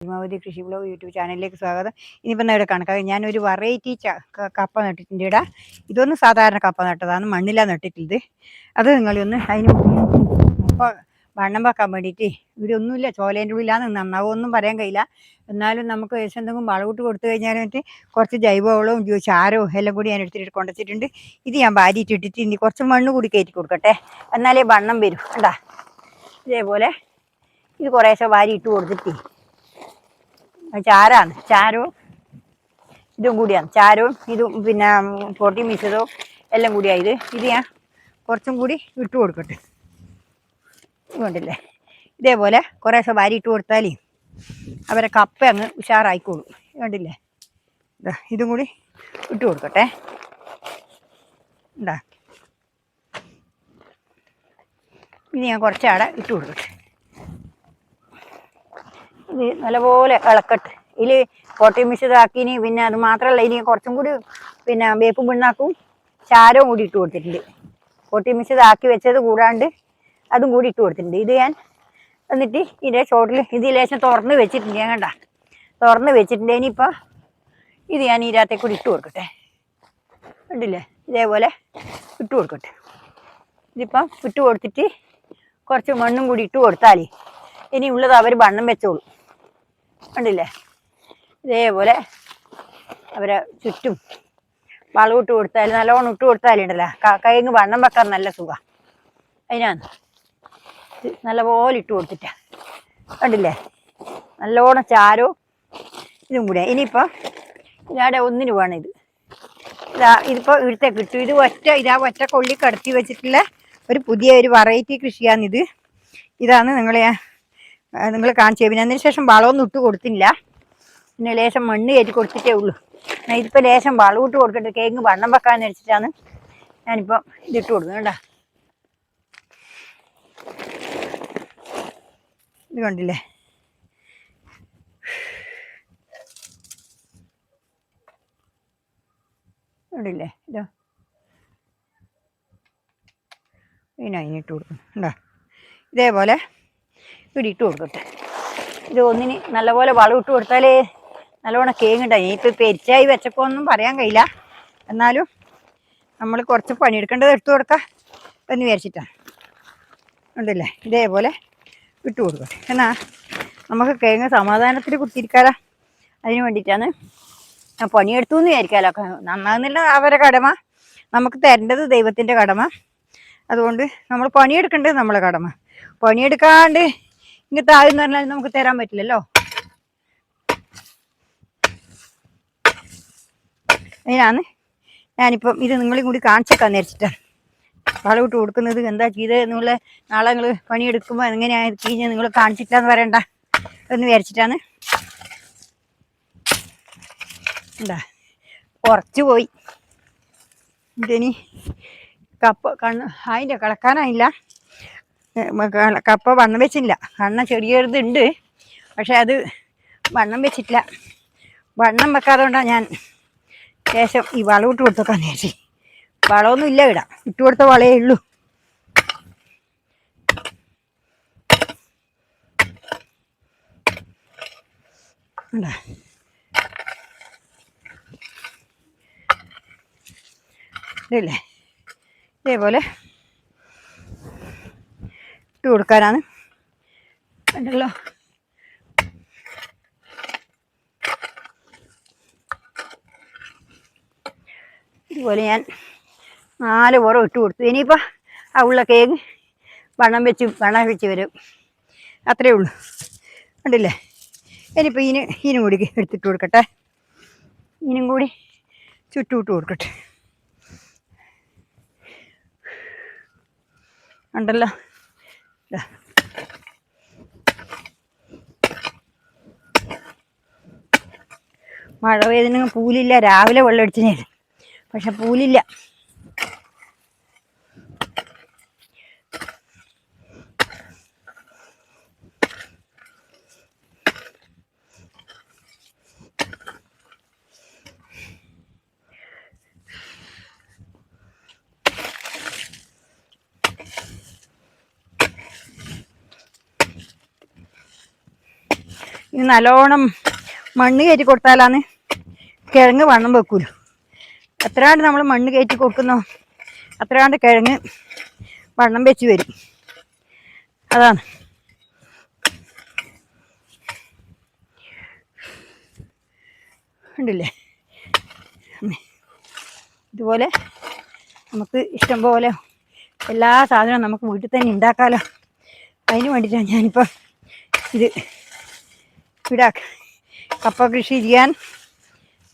പരമാവധി കൃഷി blog YouTube ചാനലിലേക്ക് സ്വാഗതം. ഇനിയിപ്പം ഇവിടെ കണക്കാക്കി ഞാനൊരു വെറൈറ്റി കപ്പ നട്ടിട്ടുണ്ട്. ഇവിടെ ഇതൊന്നും സാധാരണ കപ്പ നട്ടതാണ്, മണ്ണിലാണ് നട്ടിട്ടുള്ളത്. അത് നിങ്ങളൊന്ന് അതിന് കപ്പ വണ്ണം വെക്കാൻ വേണ്ടിയിട്ട് ഇവിടെ ഒന്നുമില്ല, ചോലേൻ്റെ ഉള്ളിലാണ്, നന്നാവുമൊന്നും പറയാൻ കഴിയില്ല. എന്നാലും നമുക്ക് എന്തെങ്കിലും വളവിട്ട് കൊടുത്തു കഴിഞ്ഞാൽ കുറച്ച് ജൈവവളവും ചാരവും എല്ലാം കൂടി ഞാൻ എടുത്തിട്ട് കൊണ്ടുവച്ചിട്ടുണ്ട്. ഇത് ഞാൻ വാരിയിട്ട് ഇട്ടിട്ട് ഇനി കുറച്ച് മണ്ണ് കൂടി കയറ്റി കൊടുക്കട്ടെ, എന്നാലേ വണ്ണം വരും. കണ്ടാ ഇതേപോലെ ഇത് കുറേശ്ശെ വാരി ഇട്ട് കൊടുത്തിട്ട് ചാരവും ഇതും കൂടിയാണ്, ചാരവും ഇതും പിന്നെ പൊട്ടി മിശ്രിതവും എല്ലാം കൂടിയായത്. ഇത് ഞാൻ കുറച്ചും കൂടി ഇട്ട് കൊടുക്കട്ടെ. ഇതുകൊണ്ടില്ലേ, ഇതേപോലെ കുറേശ്ശെ വാരി ഇട്ട് കൊടുത്താൽ അവരെ കപ്പ അങ്ങ് ഉഷാറായിക്കോളും. കണ്ടില്ലേ, ഇതും കൂടി ഇട്ട് കൊടുക്കട്ടെ. ഉണ്ടാ ഇനി ഞാൻ കുറച്ചാടെ ഇട്ട് കൊടുക്കട്ടെ. ഇത് നല്ലപോലെ ഇളക്കട്ടെ. ഇതിൽ പൊട്ടി മിശ്രിതമാക്കിനി, പിന്നെ അത് മാത്രമല്ല ഇനി കുറച്ചും കൂടി പിന്നെ വേപ്പും പിണ്ണാക്കും ചാരവും കൂടി ഇട്ട് കൊടുത്തിട്ടുണ്ട്. പൊട്ടി മിശ്രിതമാക്കി വെച്ചത് കൂടാണ്ട് അതും കൂടി ഇട്ട് കൊടുത്തിട്ടുണ്ട്. ഇത് ഞാൻ എന്നിട്ട് ഇതിൻ്റെ ചോട്ടിൽ ഇത് ലേശം തുറന്ന് വെച്ചിട്ടുണ്ട്. ഞാൻ കണ്ട തുറന്ന് വെച്ചിട്ടുണ്ട്. ഇനിയിപ്പോൾ ഇത് ഞാൻ ഇതിനകത്തേക്ക് കൂടി ഇട്ട് കൊടുക്കട്ടെ. കണ്ടില്ലേ, ഇതേപോലെ ഇട്ട് കൊടുക്കട്ടെ. ഇതിപ്പം ഇട്ട് കൊടുത്തിട്ട് കുറച്ച് മണ്ണും കൂടി ഇട്ട് കൊടുത്താൽ ഇനി ഉള്ളത് അവർ വണ്ണം വെച്ചോളൂ. കണ്ടില്ലേ, ഇതേപോലെ അവരെ ചുറ്റും വളവിട്ട് കൊടുത്താൽ, നല്ലോണം ഇട്ട് കൊടുത്താലുണ്ടല്ലോ കൈങ്ങ് വണ്ണം വെക്കാൻ നല്ല സുഖമാണ്. അതിനാണ് നല്ലപോലെ ഇട്ട് കൊടുത്തിട്ട. കണ്ടില്ലേ, നല്ലോണം ചാരവും ഇതും കൂടെ. ഇനിയിപ്പോൾ ഇതാടെ ഒന്നിന് വേണം ഇത്. ഇതിപ്പോൾ ഇവിടുത്തെ കിട്ടും. ഇത് ഒറ്റ കൊള്ളി കടത്തി വെച്ചിട്ടുള്ള ഒരു പുതിയ ഒരു വെറൈറ്റി കൃഷിയാണിത്. ഇതാണ് നിങ്ങൾ കാണിച്ചത്. പിന്നെ അതിന് ശേഷം വളമൊന്നും ഇട്ട് കൊടുത്തില്ല, പിന്നെ ലേശം മണ്ണ് കയറ്റി കൊടുത്തിട്ടേ ഉള്ളൂ. ഇതിപ്പോൾ ലേശം വളം ഇട്ട് കൊടുക്കട്ടെ, കേങ്ങ് വണ്ണം വെക്കാന്ന് വെച്ചിട്ടാണ് ഞാനിപ്പം ഇതിട്ട് കൊടുക്കുന്നത്. കേട്ടോ, ഇത് കണ്ടില്ലേ, കണ്ടില്ലേ, ഇതോ ഇതിനതിനിട്ട് കൊടുക്കുന്നു. ഉണ്ടോ, ഇതേപോലെ ഇവിടെ ഇട്ട് കൊടുക്കട്ടെ. ഇത് ഒന്നിന് നല്ലപോലെ വളം ഇട്ട് കൊടുത്താലേ നല്ലവണ്ണം കേങ്ങുണ്ടായി. ഇപ്പോൾ പെരിച്ചായി വെച്ചപ്പോൾ ഒന്നും പറയാൻ കഴിയില്ല, എന്നാലും നമ്മൾ കുറച്ച് പണിയെടുക്കേണ്ടത് എടുത്തു കൊടുക്കാം എന്ന് വിചാരിച്ചിട്ടാണ്. ഉണ്ടല്ലേ, ഇതേപോലെ ഇട്ട് കൊടുക്കട്ടെ. എന്നാൽ നമുക്ക് കേങ്ങ് സമാധാനത്തിൽ കുത്തിരിക്കാലോ, അതിന് വേണ്ടിയിട്ടാണ് ഞാൻ പണിയെടുത്തു എന്ന് വിചാരിക്കാമല്ലോ. നന്നാകുന്നില്ല അവരെ കടമ, നമുക്ക് തരേണ്ടത് ദൈവത്തിൻ്റെ കടമ. അതുകൊണ്ട് നമ്മൾ പണിയെടുക്കേണ്ടത് നമ്മളെ കടമ. പണിയെടുക്കാണ്ട് ഇങ്ങനത്തെ ആയെന്ന് പറഞ്ഞാൽ നമുക്ക് തരാൻ പറ്റില്ലല്ലോ. അതിനാണ് ഞാനിപ്പം ഇത് നിങ്ങളെയും കൂടി കാണിച്ചേക്കാൻ നേരിച്ചിട്ടാണ് വളവിട്ട് കൊടുക്കുന്നത്. എന്താ ചെയ്ത് എന്നുള്ള നാളെ നിങ്ങൾ പണിയെടുക്കുമ്പോൾ എങ്ങനെയാണ് കഴിഞ്ഞ് നിങ്ങൾ കാണിച്ചിട്ടാന്ന് പറയണ്ട എന്ന് വിചാരിച്ചിട്ടാണ്. എന്താ കുറച്ച് പോയി, ഇതിനി കപ്പ അതിൻ്റെ കിടക്കാനായില്ല. കപ്പ വണ്ണം വെച്ചില്ല, കണ്ണ ചെറിയൊരിതുണ്ട്, പക്ഷെ അത് വണ്ണം വെച്ചിട്ടില്ല. വണ്ണം വെക്കാതെ കൊണ്ടാണ് ഞാൻ ശേഷം ഈ വളം ഇട്ട് കൊടുത്തേക്കാൻ വിചാരിച്ചു. വളമൊന്നും ഇല്ല, ഇട്ട് കൊടുത്ത വളയേ ഉള്ളൂ. ഇതല്ലേ, ഇതേപോലെ ഇട്ട് കൊടുക്കാനാണ്. ഉണ്ടല്ലോ, ഇതുപോലെ ഞാൻ 4 പുറം ഇട്ട് കൊടുത്തു. ഇനിയിപ്പോൾ ആ ഉള്ള കേക്ക് വണ്ണം വെച്ച് വരും, അത്രയേ ഉള്ളൂ. കണ്ടില്ലേ, ഇനിയിപ്പോൾ ഇതിനും കൂടി എടുത്തിട്ട് കൊടുക്കട്ടെ. ഇതിനും കൂടി ചുറ്റുമിട്ട് കൊടുക്കട്ടെ. ഉണ്ടല്ലോ, മഴ പെയ്തിന് പൂലില്ല. രാവിലെ വെള്ളം അടിച്ചു, പക്ഷെ പൂലില്ല. ഇത് നല്ലോണം മണ്ണ് കയറ്റി കൊടുത്താലാന്ന് കിഴങ്ങ് വണ്ണം വെക്കൂലോ. എത്രയാണ്ട് നമ്മൾ മണ്ണ് കയറ്റി കൊടുക്കുന്നോ അത്രയാണ്ട് കിഴങ്ങ് വണ്ണം വെച്ച് വരും. അതാണ്. ഉണ്ടല്ലേ, ഇതുപോലെ നമുക്ക് ഇഷ്ടം പോലെ എല്ലാ സാധനവും നമുക്ക് വീട്ടിൽ തന്നെ ഉണ്ടാക്കാമല്ലോ. അതിന് വേണ്ടിയിട്ടാണ് ഞാനിപ്പോൾ ഇത് ഇവിടെ കപ്പ കൃഷി ചെയ്യാൻ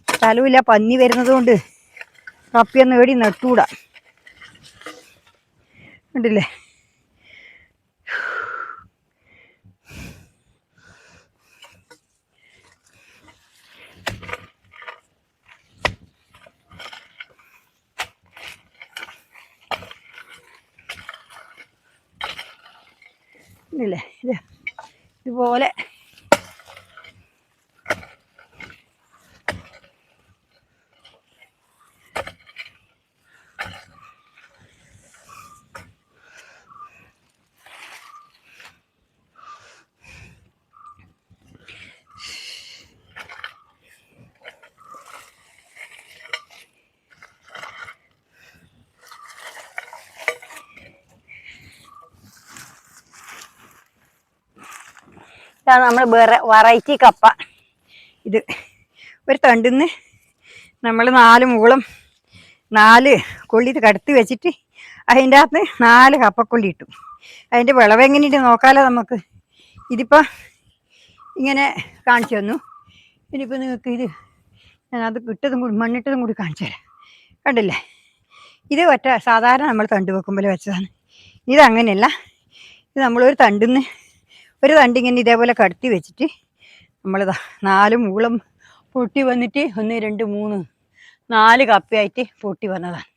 സ്ഥലമില്ല. പന്നി വരുന്നത് കൊണ്ട് കപ്പയൊന്നും എവിടെ നട്ടുകൂടാ. ഉണ്ടല്ലേ, ഇല്ലേ ഇതുപോലെ ഇതാണ് നമ്മൾ വെറൈറ്റി കപ്പ. ഇത് ഒരു തണ്ടിന്ന് നമ്മൾ 4 മുകളും 4 കൊള്ളി കടത്തി വെച്ചിട്ട് അതിൻ്റെ അകത്ത് 4 കപ്പക്കൊള്ളി ഇട്ടു. അതിൻ്റെ വിളവെങ്ങനെയിട്ട് നോക്കാമല്ലോ നമുക്ക്. ഇതിപ്പോൾ ഇങ്ങനെ കാണിച്ചു തന്നു. ഇനിയിപ്പോൾ നിങ്ങൾക്ക് ഇത് ഞാനത് ഇട്ടതും കൂടി മണ്ണിട്ടതും കൂടി കാണിച്ചു തരാം. കണ്ടില്ലേ, ഇത് ഒറ്റ സാധാരണ നമ്മൾ തണ്ട് വെക്കുമ്പോൾ വെച്ചതാണ്. ഇതങ്ങനെയല്ല. ഇത് നമ്മളൊരു തണ്ടിന്ന് ഒരു തണ്ടിങ്ങനെ ഇതേപോലെ കടത്തി വെച്ചിട്ട് നമ്മളിതാ 4 മുകളും പൊട്ടി വന്നിട്ട് 1 2 3 4 കപ്പയായിട്ട് പൊട്ടി വന്നതാണ്.